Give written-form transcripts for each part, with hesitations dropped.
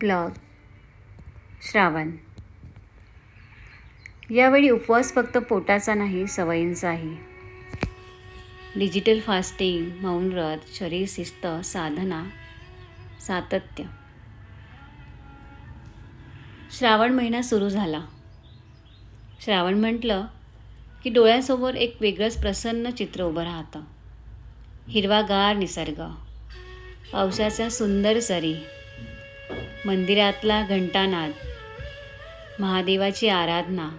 Blog Shravan. यावेळी उपवास फक्त पोटाचा नाही, सवयींचाही. डिजिटल फास्टिंग, मौन व्रत, शरीर शिस्त, साधना, सातत्य. श्रावण महिना सुरू झाला. श्रावण म्हटलं की डोळ्यासमोर एक वेगळंच प्रसन्न चित्र उभं राहतं. हिरवागार निसर्ग, पावसाच्या सुंदर सरी, मंदिरातला घंटानाद, महादेवाची आराधना,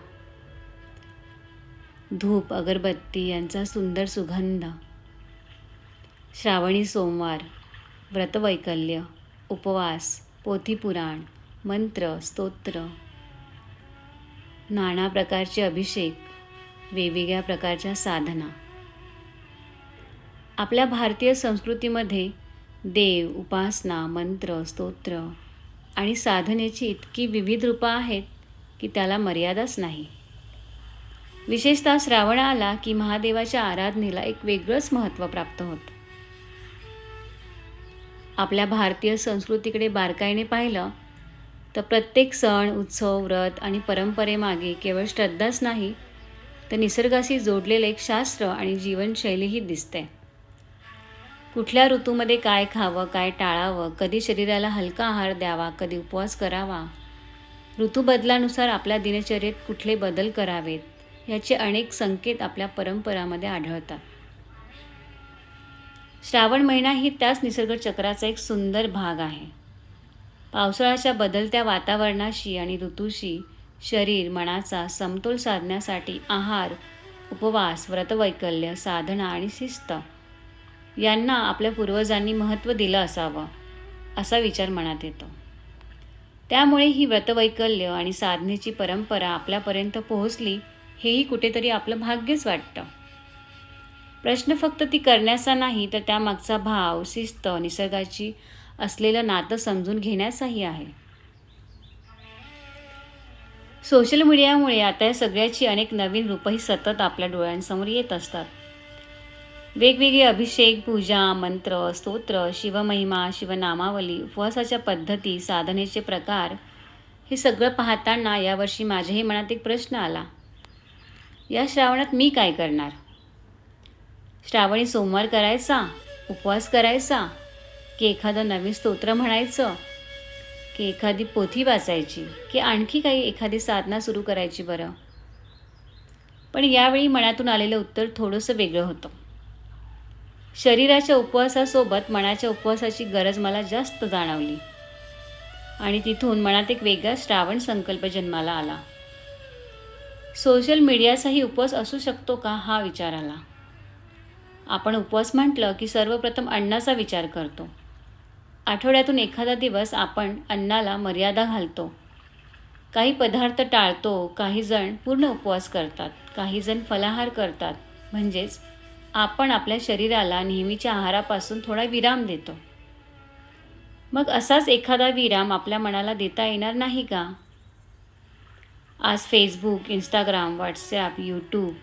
धूप अगरबत्ती यांचा सुंदर सुगंध. श्रावणी सोमवार, व्रतवैकल्य, उपवास, पोथीपुराण, मंत्र, स्तोत्र, नाना प्रकारचे अभिषेक, वेगवेगळ्या प्रकारच्या साधना. आपल्या भारतीय संस्कृतीमध्ये देव, उपासना, मंत्र, स्तोत्र आणि साधनेची इतकी विविध रूपं आहेत की त्याला मर्यादाच नाही. विशेषतः श्रावण आला की महादेवाच्या आराधनेला एक वेगळंच महत्त्व प्राप्त होतं. आपल्या भारतीय संस्कृतीकडे बारकाईने पाहिलं तर प्रत्येक सण, उत्सव, व्रत आणि परंपरेमागे केवळ श्रद्धाच नाही तर निसर्गाशी जोडलेलं एक शास्त्र आणि जीवनशैलीही दिसते. कुठल्या ऋतूमध्ये काय खावं, काय टाळावं, कधी शरीराला हलका आहार द्यावा, कधी उपवास करावा, ऋतूबदलानुसार आपल्या दिनचर्येत कुठले बदल करावेत याचे अनेक संकेत आपल्या परंपरामध्ये आढळतात. श्रावण महिना ही त्याच निसर्ग चक्राचा एक सुंदर भाग आहे. पावसाळ्याच्या बदलत्या वातावरणाशी आणि ऋतूशी शरीर मनाचा समतोल साधण्यासाठी आहार, उपवास, व्रतवैकल्य, साधना आणि शिस्त यांना आपल्या पूर्वजांनी महत्त्व दिलं असावं असा विचार मनात येतो. त्यामुळे ही व्रतवैकल्य आणि साधनेची परंपरा आपल्यापर्यंत पोहोचली हेही कुठेतरी आपलं भाग्यच वाटतं. प्रश्न फक्त ती करण्याचा नाही तर त्यामागचा भाव, शिस्त, निसर्गाची असलेलं नातं समजून घेण्याचाही आहे. सोशल मीडियामुळे आता या सगळ्याची अनेक नवीन रूपंही सतत आपल्या डोळ्यांसमोर येत असतात. वेगवेगळे अभिषेक, पूजा, मंत्र, स्तोत्र, शिवमहिमा, शिवनामावली, उपवासाच्या पद्धती, साधनेचे प्रकार हे सगळं पाहताना यावर्षी माझ्याही मनात एक प्रश्न आला. या श्रावणात मी काय करणार? श्रावणी सोमवार करायचा, उपवास करायचा, की एखादं नवीन स्तोत्र म्हणायचं, की एखादी पोथी वाचायची, की आणखी काही एखादी साधना सुरू करायची बरं? पण यावेळी मनातून आलेलं उत्तर थोडंसं वेगळं होतं. शरीराच्या उपवासासोबत मनाच्या उपवासाची गरज मला जास्त जाणवली आणि तिथून मनात एक वेगळा श्रावण संकल्प जन्माला आला. सोशल मीडियाचाही उपवास असू शकतो का हा विचार आला. आपण उपवास म्हटलं की सर्वप्रथम अन्नाचा विचार करतो. आठवड्यातून एखादा दिवस आपण अन्नाला मर्यादा घालतो. काही पदार्थ टाळतो, काही जण पूर्ण उपवास करतात, काही जण फलाहार करतात. म्हणजेच आपण आपल्या शरीराला नेहमीच्या आहारापासून थोडा विराम देतो. मग असाच एखादा विराम आपल्या मनाला देता येणार नाही का? आज फेसबुक, इंस्टाग्राम, व्हॉट्सॲप, यूट्यूब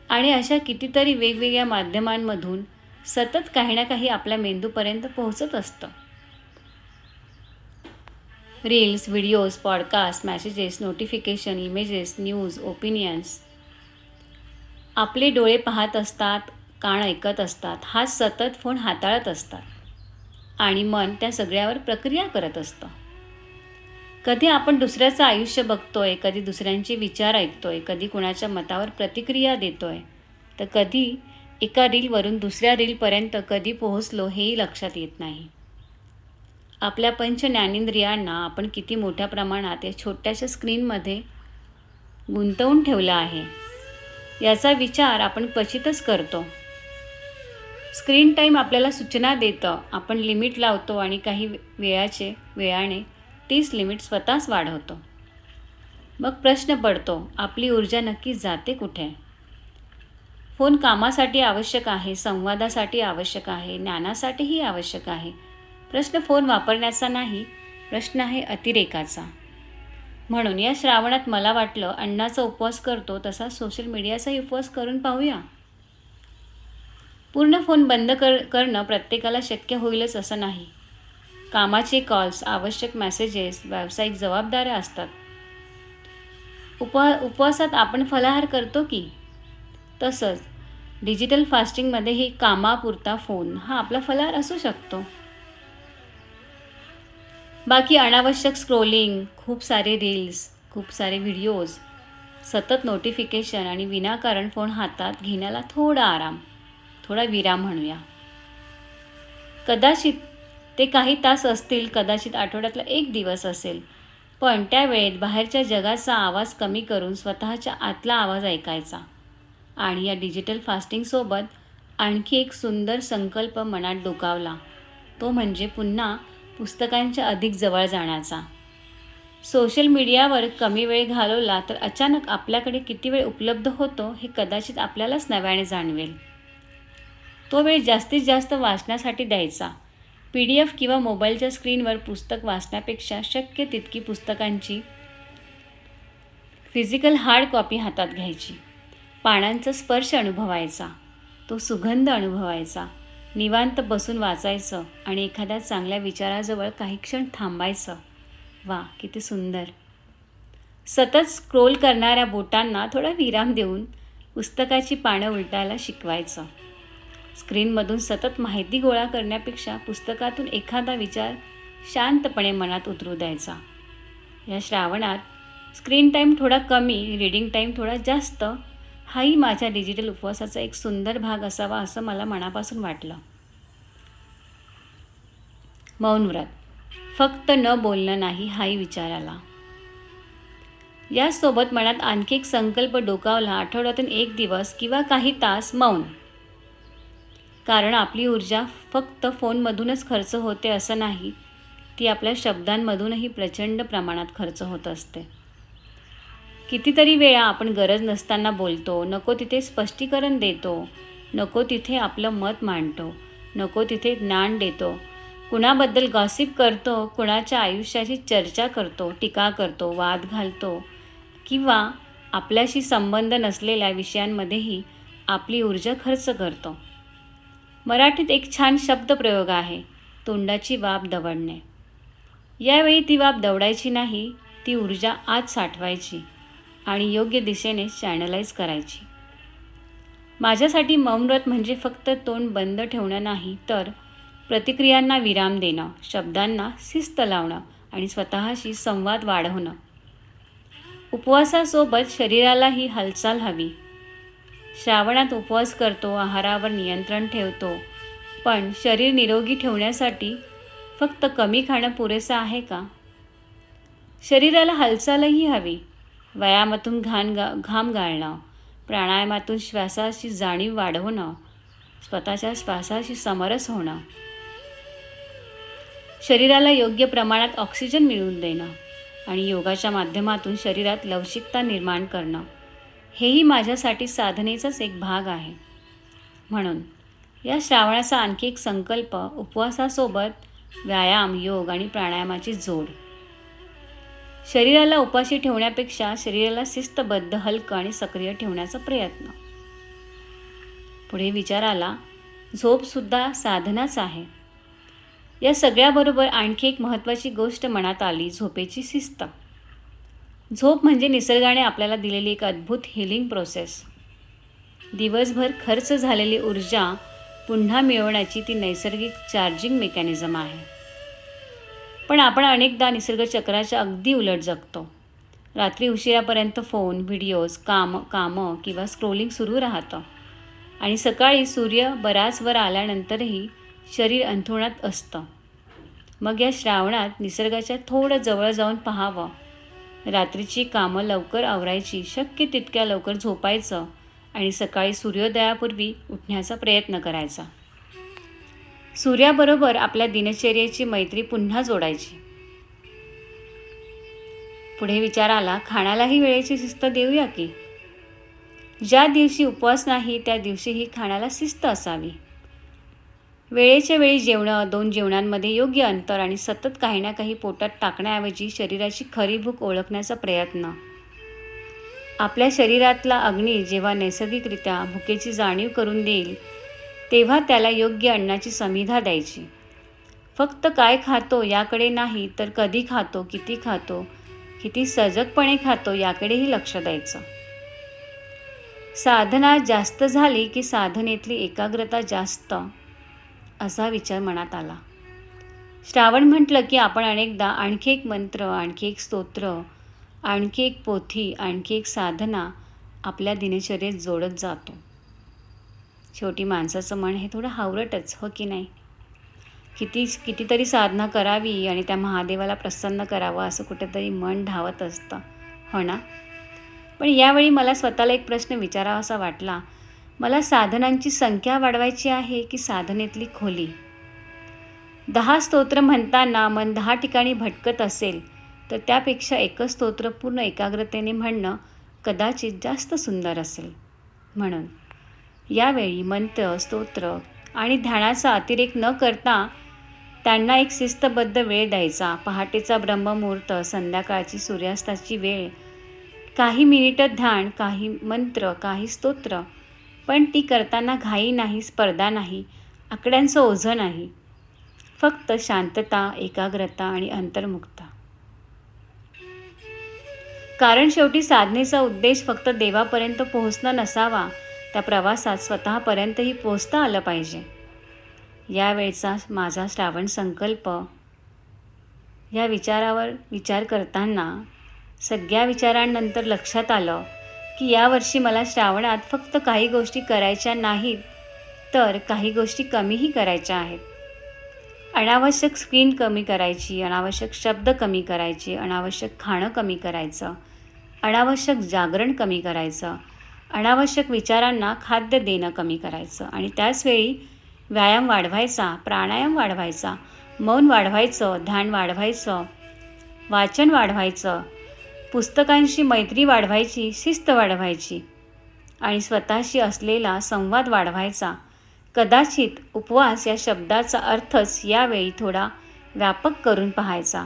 आणि अशा कितीतरी वेगवेगळ्या माध्यमांमधून सतत काही ना काही आपल्या मेंदूपर्यंत पोहोचत असतं. Reels, videos, podcast, messages, notification, images, news, opinions. आपले डोळे पाहत असतात, कान ऐकत असतात, हात सतत फोन हाताळत असतात आणि मन त्या सगळ्यावर प्रक्रिया करत असतं. कधी आपण दुसऱ्याचं आयुष्य बघतोय, कधी दुसऱ्यांचे विचार ऐकतोय, कधी कुणाच्या मतावर प्रतिक्रिया देतोय, तर कधी एका रीलवरून दुसऱ्या रीलपर्यंत कधी पोहोचलो हेही लक्षात येत नाही. आपल्या पंच ज्ञानेंद्रियांना आपण किती मोठ्या प्रमाणात या छोट्याशा स्क्रीनमध्ये गुंतवून ठेवलं आहे याचा विचार आपण क्वचितच करतो. स्क्रीन टाईम आपल्याला सूचना देतं, आपण लिमिट लावतो आणि काही वेळाने तीच लिमिट स्वतःच वाढवतो. मग प्रश्न पडतो, आपली ऊर्जा नक्की जाते कुठे? फोन कामासाठी आवश्यक आहे, संवादासाठी आवश्यक आहे, ज्ञानासाठीही आवश्यक आहे. प्रश्न फोन वापरण्याचा नाही, प्रश्न आहे अतिरेकाचा. म्हणून या श्रावणात मला वाटलं अन्नाचा उपवास करतो तसा सोशल मीडियाचाही उपवास करून पाहूया. पूर्ण फोन बंद करणं प्रत्येकाला शक्य होईलच असं नाही. कामाचे कॉल्स, आवश्यक मेसेजेस, व्यावसायिक जबाबदाऱ्या असतात. उपवासात आपण फलाहार करतो की? तसंच डिजिटल फास्टिंगमध्येही कामापुरता फोन हा आपला फलाहार असू शकतो. बाकी अनावश्यक स्क्रोलिंग, खूप सारे रील्स, खूप सारे व्हिडिओज, सतत नोटिफिकेशन आणि विनाकारण फोन हातात घेण्याला थोडा आराम, थोडा विराम म्हणूया. कदाचित ते काही तास असतील, कदाचित आठवड्यातला 1 दिवस असेल, पण त्या वेळेत बाहेरच्या जगाचा आवाज कमी करून स्वतःच्या आतला आवाज ऐकायचा. आणि या डिजिटल फास्टिंगसोबत आणखी एक सुंदर संकल्प मनात डोकावला, तो म्हणजे पुन्हा पुस्तकांच्या अधिक जवळ जाण्याचा. सोशल मीडियावर कमी वेळ घालवला तर अचानक आपल्याकडे किती वेळ उपलब्ध होतो हे कदाचित आपल्यालाच नव्याने जाणवेल. तो वेळ जास्तीत जास्त वाचण्यासाठी द्यायचा. PDF किंवा मोबाईलच्या स्क्रीनवर पुस्तक वाचण्यापेक्षा शक्य तितकी पुस्तकांची फिजिकल हार्ड कॉपी हातात घ्यायची. पानांचा स्पर्श अनुभवायचा, तो सुगंध अनुभवायचा, निवांत बसून वाचायचं आणि एखाद्या चांगल्या विचाराजवळ काही क्षण थांबायचं. वा, किती सुंदर. सतत स्क्रोल करणाऱ्या बोटांना थोडा विराम देऊन पुस्तकाची पानं उलटायला शिकवायचं. स्क्रीनमधून सतत माहिती गोळा करण्यापेक्षा पुस्तकातून एखादा विचार शांतपणे मनात उतरू द्यायचा. या श्रावणात स्क्रीन टाईम थोडा कमी, रीडिंग टाईम थोडा जास्त, हाही माझ्या डिजिटल उपवासाचा एक सुंदर भाग असावा असं मला मनापासून वाटलं. मौन व्रत, फक्त न बोलणं नाही हाही विचार आला. यासोबत मनात आणखी एक संकल्प डोकावला, आठवड्यातून 1 दिवस किंवा काही तास मौन. कारण आपली ऊर्जा फक्त फोनमधूनच खर्च होते असं नाही, ती आपल्या शब्दांमधूनही प्रचंड प्रमाणात खर्च होत असते. कितीतरी वेळा आपण गरज नसताना बोलतो, नको तिथे स्पष्टीकरण देतो, नको तिथे आपलं मत मांडतो, नको तिथे ज्ञान देतो, कुणाबद्दल गॉसिप करतो, कुणाच्या आयुष्याची चर्चा करतो, टीका करतो, वाद घालतो किंवा आपल्याशी संबंध नसलेल्या विषयांमध्येही आपली ऊर्जा खर्च करतो. मराठीत एक छान शब्दप्रयोग आहे, तोंडाची वाफ दवडणे. यावेळी ती वाफ दवडायची नाही, ती ऊर्जा आत साठवायची आणि योग्य दिशेने चॅनलाइज करायची. माझ्यासाठी मौन व्रत म्हणजे फक्त तोंड बंद ठेवणं नाही, तर प्रतिक्रियांना विराम देणं, शब्दांना शिस्त लावणं आणि स्वतःशी संवाद वाढवणं. उपवासासोबत शरीरालाही हालचाल हवी. श्रावणात उपवास करतो, आहारावर नियंत्रण ठेवतो, पण शरीर निरोगी ठेवण्यासाठी फक्त कमी खाणं पुरेसं आहे का? शरीराला हालचालही हवी. व्यायामातून घाम गाळणं, प्राणायामातून श्वासाची जाणीव वाढवणं, स्वतःच्या श्वासाशी समरस होणं, शरीराला योग्य प्रमाणात ऑक्सिजन मिळवून देणं आणि योगाच्या माध्यमातून शरीरात लवचिकता निर्माण करणं, हेही माझ्यासाठी साधनेचाच एक भाग आहे. म्हणून या श्रावणाचा आणखी एक संकल्प, उपवासासोबत व्यायाम, योग आणि प्राणायामाची जोड. शरीराला उपाशी ठेवण्यापेक्षा शरीराला शिस्तबद्ध, हलकं आणि सक्रिय ठेवण्याचा प्रयत्न. पुढे विचार आला, झोपसुद्धा साधनाच आहे. या सगळ्याबरोबर आणखी एक महत्त्वाची गोष्ट मनात आली, झोपेची शिस्त. झोप म्हणजे निसर्गाने आपल्याला दिलेली एक अद्भुत हिलिंग प्रोसेस. दिवसभर खर्च झालेली ऊर्जा पुन्हा मिळवण्याची ती नैसर्गिक चार्जिंग मेकॅनिझम आहे. पण आपण अनेकदा निसर्ग चक्राच्या अगदी उलट जगतो. रात्री उशिरापर्यंत फोन, व्हिडिओज, कामं किंवा स्क्रोलिंग सुरू राहतं आणि सकाळी सूर्य बराच वर आल्यानंतरही शरीर अंथरुणात असतं. मग या श्रावणात निसर्गाच्या थोडं जवळ जाऊन पाहावं, रात्रीची कामं लवकर आवरायची, शक्य तितक्या लवकर झोपायचं आणि सकाळी सूर्योदयापूर्वी उठण्याचा प्रयत्न करायचा. सूर्याबरोबर आपल्या दिनचर्येची मैत्री पुन्हा जोडायची. पुढे विचार आला, खाण्यालाही वेळेची शिस्त देऊया की. ज्या दिवशी उपवास नाही त्या दिवशीही खाण्याला शिस्त असावी. वेळेच्या वेळी जेवणं, 2 जेवणांमध्ये योग्य अंतर आणि सतत काही ना काही पोटात टाकण्याऐवजी शरीराची खरी भूक ओळखण्याचा प्रयत्न. आपल्या शरीरातला अग्नी जेव्हा नैसर्गिकरित्या भुकेची जाणीव करून देईल, तेव्हा त्याला योग्य अन्नाची समिधा द्यायची. फक्त काय खातो याकडे नाही, तर कधी खातो, किती सजगपणे खातो याकडेही लक्ष द्यायचं. साधना जास्त झाली की साधनेतली एकाग्रता जास्त, असा विचार मनात आला. श्रावण म्हटलं की आपण अनेकदा आणखी एक मंत्र, आणखी एक स्तोत्र, आणखी एक पोथी, आणखी एक साधना आपल्या दिनचर्येत जोडत जातो. शेवटी माणसाचं मन हे थोडं हावरटच, हो की नाही? कितीतरी साधना करावी आणि त्या महादेवाला प्रसन्न करावं असं कुठेतरी मन धावत असतं, हो ना? पण यावेळी मला स्वतःला एक प्रश्न विचारावासा वाटला. मला साधनांची संख्या वाढवायची आहे की साधनेतली खोली? 10 स्तोत्र म्हणताना मन 10 ठिकाणी भटकत असेल तर त्यापेक्षा एकच स्तोत्र पूर्ण एकाग्रतेने म्हणणं कदाचित जास्त सुंदर असेल. म्हणून यावेळी मंत्र, स्तोत्र आणि ध्यानाचा अतिरेक न करता त्यांना एक शिस्तबद्ध वेळ द्यायचा. पहाटेचा ब्रह्ममुहूर्त, संध्याकाळची सूर्यास्ताची वेळ, काही मिनिटं ध्यान, काही मंत्र, काही स्तोत्र, पण ती करताना घाई नाही, स्पर्धा नाही, आकड्यांचं ओझं नाही, फक्त शांतता, एकाग्रता आणि अंतर्मुखता. कारण शेवटी साधनेचा उद्देश फक्त देवापर्यंत पोहोचणं नसावा, त्या प्रवासात स्वतःपर्यंतही पोहोचता आलं पाहिजे. यावेळचा माझा श्रावण संकल्प या विचारावर विचार करताना सगळ्या विचारांनंतर लक्षात आलं की यावर्षी मला श्रावणात फक्त काही गोष्टी करायच्या नाहीत, तर काही गोष्टी कमीही करायच्या आहेत. अनावश्यक स्क्रीन कमी करायची, अनावश्यक शब्द कमी करायचे, अनावश्यक खाणं कमी करायचं, अनावश्यक जागरण कमी करायचं, अनावश्यक विचारांना खाद्य देणं कमी करायचं आणि त्याचवेळी व्यायाम वाढवायचा, प्राणायाम वाढवायचा, मौन वाढवायचं, ध्यान वाढवायचं, वाचन वाढवायचं, पुस्तकांशी मैत्री वाढवायची, शिस्त वाढवायची आणि स्वतःशी असलेला संवाद वाढवायचा. कदाचित उपवास या शब्दाचा अर्थच यावेळी थोडा व्यापक करून पाहायचा.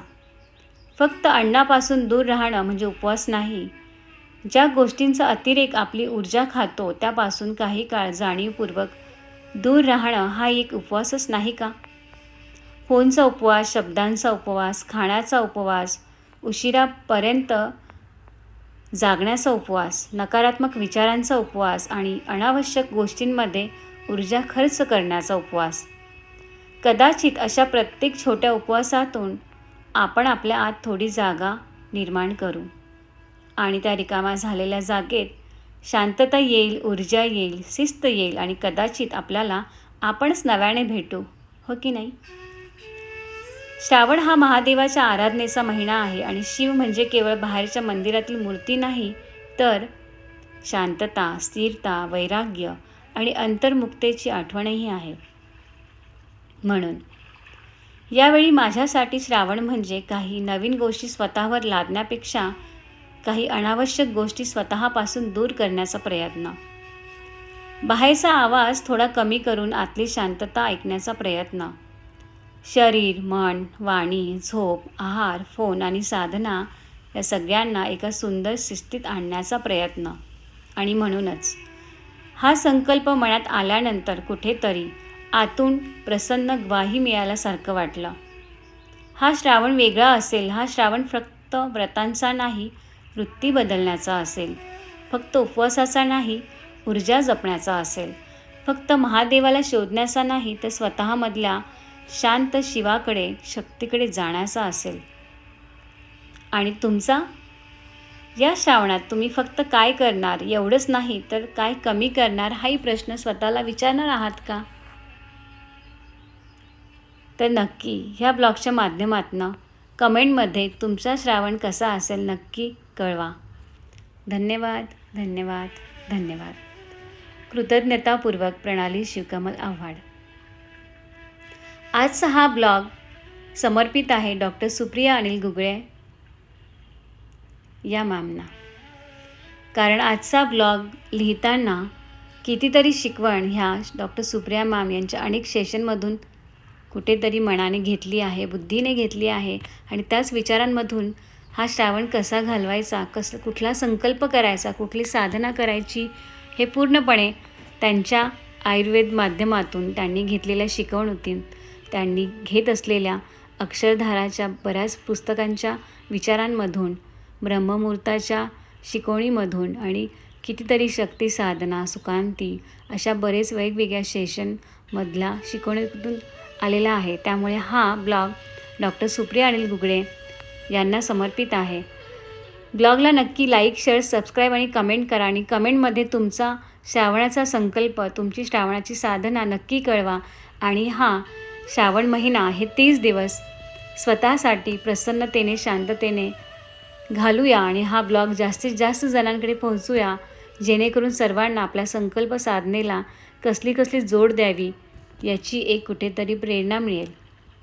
फक्त अन्नापासून दूर राहणं म्हणजे उपवास नाही. ज्या गोष्टींचा अतिरेक आपली ऊर्जा खातो त्यापासून काही काळ जाणीवपूर्वक दूर राहणं हा एक उपवासच नाही का? फोनचा उपवास, शब्दांचा उपवास, खाण्याचा उपवास, उशिरापर्यंत जागण्याचा उपवास, नकारात्मक विचारांचा उपवास आणि अनावश्यक गोष्टींमध्ये ऊर्जा खर्च करण्याचा उपवास. कदाचित अशा प्रत्येक छोट्या उपवासातून आपण आपल्या आत थोडी जागा निर्माण करू आणि त्या रिकाम्या झालेल्या जागेत शांतता येईल, ऊर्जा येईल, शिस्त येईल आणि कदाचित आपल्याला आपणच नव्याने भेटू, हो की नाही? श्रावण हा महादेवाच्या आराधनेचा महिना आहे आणि शिव म्हणजे केवळ बाहेरच्या मंदिरातील मूर्ती नाही, तर शांतता, स्थिरता, वैराग्य आणि अंतर्मुक्तेची आठवणही आहे. म्हणून यावेळी माझ्यासाठी श्रावण म्हणजे काही नवीन गोष्टी स्वतःवर लादण्यापेक्षा काही अनावश्यक गोष्टी स्वतःपासून दूर करण्याचा प्रयत्न. बाहेरचा आवाज थोडा कमी करून आतली शांतता ऐकण्याचा प्रयत्न. शरीर, मन, वाणी, झोप, आहार, फोन आणि साधना या सगळ्यांना एका सुंदर शिस्तीत आणण्याचा प्रयत्न. आणि म्हणूनच हा संकल्प मनात आल्यानंतर कुठेतरी आतून प्रसन्न ग्वाही मिळाल्यासारखं वाटलं. हा श्रावण वेगळा असेल. हा श्रावण फक्त व्रतांचा नाही, वृत्ती बदलण्याचा असेल. फक्त उपवासाचा नाही, ऊर्जा जपण्याचा असेल. फक्त महादेवाला शोधण्याचा नाही, तर स्वतःमधल्या शांत शिवाकडे, शक्तीकडे जाण्याचा असेल. आणि तुमचा या श्रावणात तुम्ही फक्त काय करणार एवढंच नाही, तर काय कमी करणार हाही प्रश्न स्वतःला विचारणार आहात का? तर नक्की ह्या ब्लॉगच्या माध्यमातून कमेंटमध्ये तुमचा श्रावण कसा असेल नक्की कळवा. धन्यवाद, धन्यवाद, धन्यवाद. कृतज्ञतापूर्वक प्रणाली शिवकमल आव्हाड. आजचा हा ब्लॉग समर्पित आहे डॉक्टर सुप्रिया अनिल गुगळे या मॅमना. कारण आजचा ब्लॉग लिहिताना कितीतरी शिकवण ह्या डॉक्टर सुप्रिया मॅम यांच्या अनेक सेशनमधून कुठेतरी मनाने घेतली आहे, बुद्धीने घेतली आहे आणि त्याच विचारांमधून हा श्रावण कसा घालवायचा, कुठला संकल्प करायचा, कुठली साधना करायची हे पूर्णपणे त्यांच्या आयुर्वेद माध्यमातून त्यांनी घेतलेल्या शिकवणुकीतून त्यांनी घेत असलेल्या अक्षरधाराच्या बऱ्याच पुस्तकांच्या विचारांमधून, ब्रह्ममुहूर्ताच्या शिकवणीमधून आणि कितीतरी शक्ती साधना, सुकांती अशा बरेच वेगवेगळ्या सेशनमधल्या शिकवणीतून आलेला आहे. त्यामुळे हा ब्लॉग डॉक्टर सुप्रिया अनिल गुगळे यांना समर्पित आहे. ब्लॉगला नक्की लाईक, शेअर, सबस्क्राईब आणि कमेंट करा आणि कमेंटमध्ये तुमचा श्रावणाचा संकल्प, तुमची श्रावणाची साधना नक्की कळवा. आणि हा श्रावण महिना हे 30 दिवस स्वतःसाठी प्रसन्नतेने, शांततेने घालूया आणि हा ब्लॉग जास्तीत जास्त जणांकडे पोहोचूया, जेणेकरून सर्वांना आपल्या संकल्प साधनेला कसली जोड द्यावी याची एक कुठेतरी प्रेरणा मिळेल.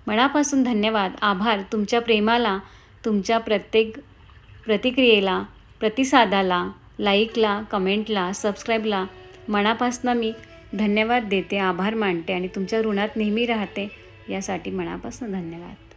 मनापासून धन्यवाद, आभार. तुमच्या प्रेमाला, तुमच्या प्रत्येक प्रतिक्रियेला, प्रतिसादाला, लाईकला, कमेंटला, सबस्क्राईबला मनापासून मी धन्यवाद देते, आभार मानते आणि तुमच्या ऋणात नेहमी राहते. यासाठी मनापासून धन्यवाद.